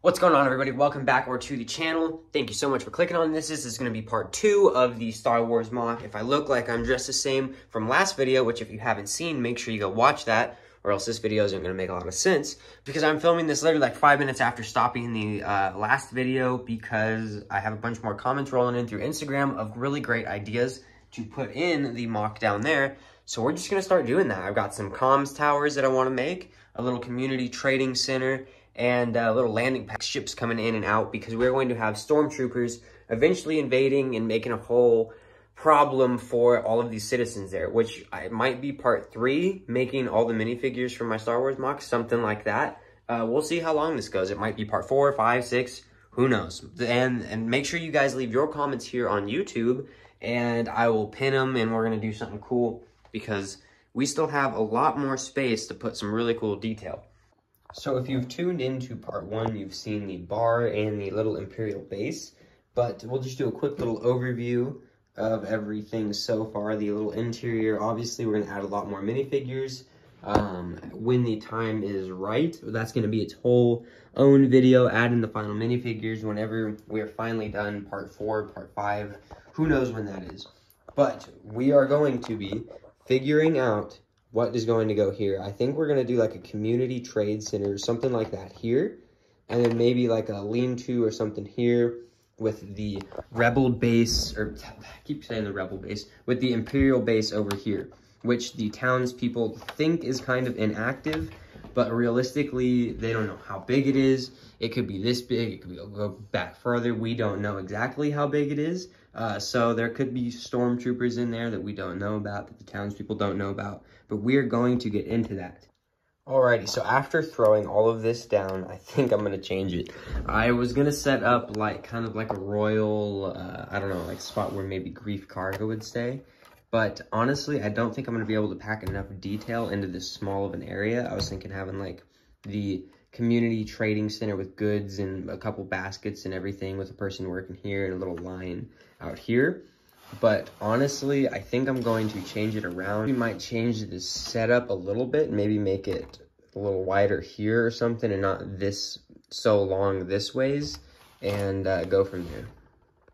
What's going on, everybody? Welcome back to the channel. Thank you so much for clicking on this. This is going to be part 2 of the Star Wars mock. If I look like I'm dressed the same from last video, which if you haven't seen, make sure you go watch that, or else this video isn't going to make a lot of sense, because I'm filming this literally like 5 minutes after stopping the last video, because I have a bunch more comments rolling in through Instagram of really great ideas to put in the mock down there. So we're just going to start doing that. I've got some comms towers that I want to make, a little community trading center, and little landing pad ships coming in and out, because we're going to have stormtroopers eventually invading and making a whole problem for all of these citizens there, which might be part 3, making all the minifigures from my Star Wars mock, something like that. We'll see how long this goes. It might be part 4, 5, 6, who knows. And make sure you guys leave your comments here on YouTube, and I will pin them, and we're going to do something cool, because we still have a lot more space to put some really cool detail. So if you've tuned into part 1, you've seen the bar and the little Imperial base, but we'll just do a quick little overview of everything so far. The little interior, obviously we're going to add a lot more minifigures when the time is right. That's going to be its whole own video, adding the final minifigures whenever we're finally done part 4, part 5, who knows when that is. But we are going to be figuring out what is going to go here. I think we're going to do like a community trade center or something like that here. And then maybe like a lean-to or something here with the rebel base, or I keep saying the rebel base, with the Imperial base over here, which the townspeople think is kind of inactive, but realistically, they don't know how big it is. It could be this big, it could go back further. We don't know exactly how big it is. So there could be stormtroopers in there that we don't know about, that the townspeople don't know about, but we're going to get into that. Alrighty, so after throwing all of this down, I think I'm going to change it. I was going to set up like kind of like a royal, I don't know, like spot where maybe Grief Cargo would stay. But honestly, I don't think I'm going to be able to pack enough detail into this small of an area. I was thinking having like the community trading center with goods and a couple baskets and everything, with a person working here and a little line out here. But honestly, I think I'm going to change it around. We might change the setup a little bit, maybe make it a little wider here or something, and not this so long this ways, and go from there.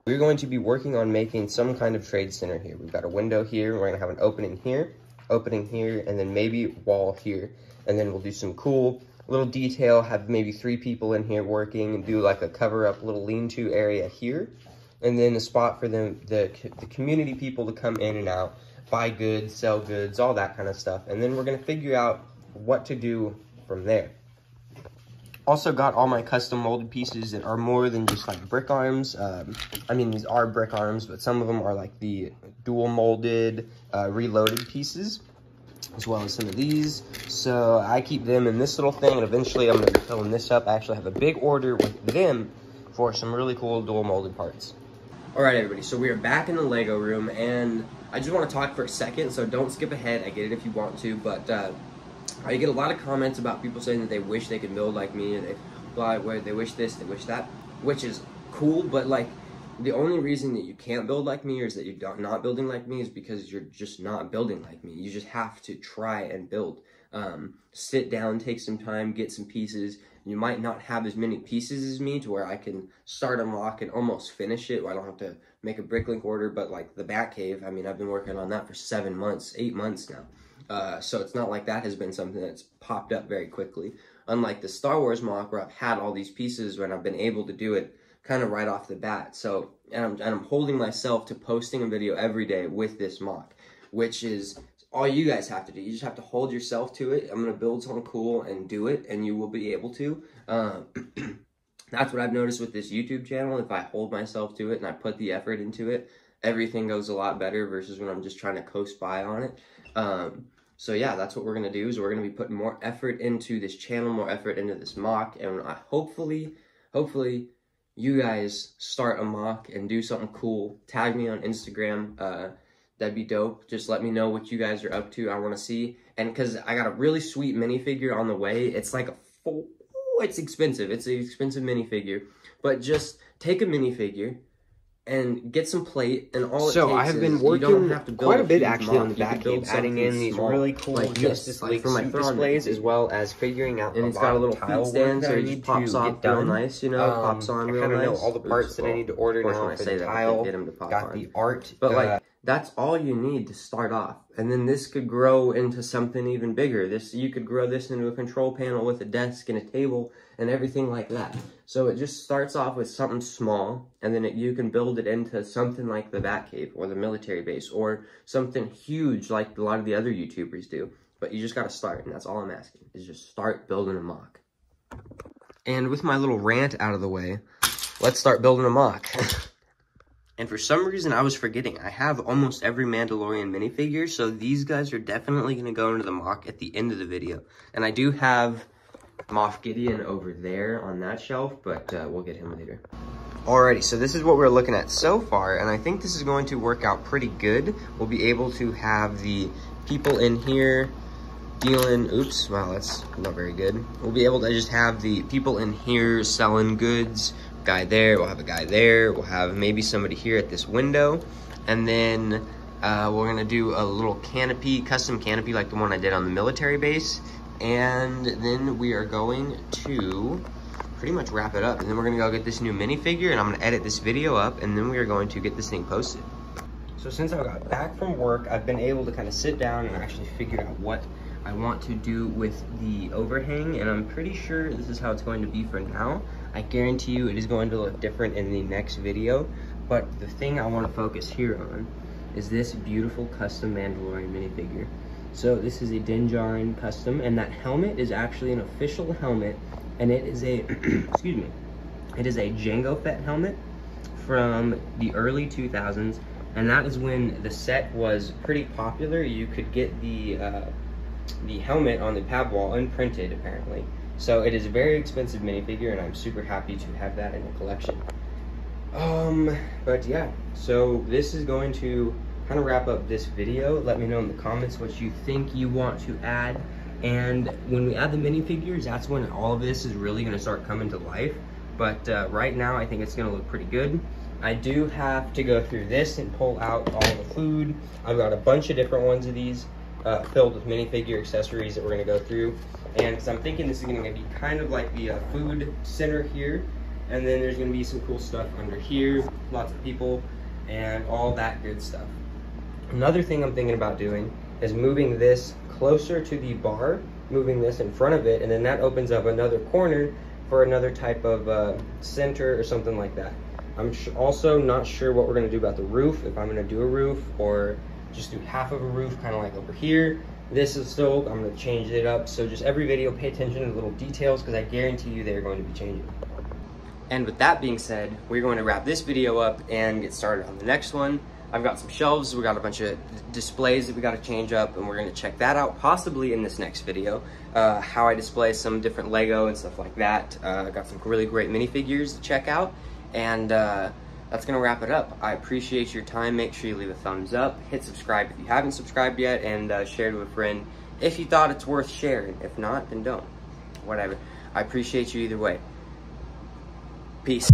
We're going to be working on making some kind of trade center here. We've got a window here, we're going to have an opening here, and then maybe wall here. And then we'll do some cool little detail, have maybe 3 people in here working, and do like a cover-up little lean-to area here. And then a spot for them, the community people to come in and out, buy goods, sell goods, all that kind of stuff. And then we're going to figure out what to do from there. Also got all my custom molded pieces that are more than just like brick arms. I mean, these are brick arms, but some of them are like the dual molded, reloaded pieces, as well as some of these. So I keep them in this little thing, and eventually I'm going to be filling this up. I actually have a big order with them for some really cool dual molded parts. Alright, everybody, so we are back in the Lego room, and I just want to talk for a second, so don't skip ahead. I get it if you want to, but I get a lot of comments about people saying that they wish they could build like me, and they wish this, they wish that, which is cool, but like, the only reason that you can't build like me, or is that you're not building like me, is because you're just not building like me. You just have to try and build. Sit down, take some time, get some pieces. You might not have as many pieces as me to where I can start a mock and almost finish it, where I don't have to make a bricklink order, but like the Batcave, I mean, I've been working on that for 7 months, 8 months now. So it's not like that has been something that's popped up very quickly. Unlike the Star Wars mock, where I've had all these pieces when I've been able to do it kind of right off the bat. So, and I'm holding myself to posting a video every day with this mock, which is all you guys have to do. You just have to hold yourself to it. I'm going to build something cool and do it, and you will be able to. That's what I've noticed with this YouTube channel. If I hold myself to it and I put the effort into it, everything goes a lot better versus when I'm just trying to coast by on it. So yeah, that's what we're going to do, is we're going to be putting more effort into this channel, more effort into this mock, and hopefully you guys start a mock and do something cool. Tag me on Instagram. That'd be dope. Just let me know what you guys are up to. I want to see. And because I got a really sweet minifigure on the way. It's like a full, it's expensive. It's an expensive minifigure. But just take a minifigure, and get some plate, and all it takes I have been is working you don't have to build quite a bit huge actually on the MOC. You can back build cave, adding in these small, really cool like Justice League for my suit throne displays, as well as figuring out and it's got a little feet stand, so it just pops off real nice, you know, pops on real nice. I kind of know all the parts that I need to order now for the tile. Got the art, but like that's all you need to start off, and then this could grow into something even bigger. You could grow this into a control panel with a desk and a table and everything like that. So it just starts off with something small, and then you can build it into something like the Batcave or the military base or something huge like a lot of the other YouTubers do. But you just got to start, and that's all I'm asking, is just start building a MOC. And with my little rant out of the way, let's start building a MOC. And for some reason, I was forgetting. I have almost every Mandalorian minifigure, so these guys are definitely going to go into the MOC at the end of the video. And I do have Moff Gideon over there on that shelf, but we'll get him later. Alrighty, so this is what we're looking at so far, and I think this is going to work out pretty good. We'll be able to have the people in here dealing, oops, wow, that's not very good. We'll be able to just have the people in here selling goods. Guy there, we'll have a guy there, we'll have maybe somebody here at this window, and then we're gonna do a little canopy, custom canopy like the one I did on the military base, and then we are going to pretty much wrap it up, and then we're gonna go get this new minifigure, and I'm gonna edit this video up, and then we are going to get this thing posted. So since I got back from work, I've been able to kind of sit down and actually figure out what I want to do with the overhang, and I'm pretty sure this is how it's going to be for now. I guarantee you it is going to look different in the next video, but the thing I want to focus here on is this beautiful custom Mandalorian minifigure. So this is a Din Djarin custom, and that helmet is actually an official helmet, and it is a, excuse me, it is a Jango Fett helmet from the early 2000s, and that is when the set was pretty popular. You could get the helmet on the pad wall unprinted, apparently. So it is a very expensive minifigure, and I'm super happy to have that in the collection. But yeah, so this is going to kind of wrap up this video. Let me know in the comments what you think you want to add. And when we add the minifigures, that's when all of this is really going to start coming to life. But right now, I think it's going to look pretty good. I do have to go through this and pull out all the food. I've got a bunch of different ones of these filled with minifigure accessories that we're going to go through. And because I'm thinking this is going to be kind of like the food center here. And then there's going to be some cool stuff under here, lots of people, and all that good stuff. Another thing I'm thinking about doing is moving this closer to the bar, moving this in front of it, and then that opens up another corner for another type of center or something like that. I'm also not sure what we're going to do about the roof, if I'm going to do a roof or just do half of a roof, kind of like over here. This is still, I'm going to change it up. So just every video, pay attention to the little details, because I guarantee you they're going to be changing. And with that being said, we're going to wrap this video up and get started on the next one. I've got some shelves, we got a bunch of displays that we got to change up, and we're going to check that out possibly in this next video. How I display some different Lego and stuff like that. I got some really great minifigures to check out, and that's going to wrap it up. I appreciate your time. Make sure you leave a thumbs up, hit subscribe if you haven't subscribed yet, and share it with a friend if you thought it's worth sharing. If not, then don't. Whatever. I appreciate you either way. Peace.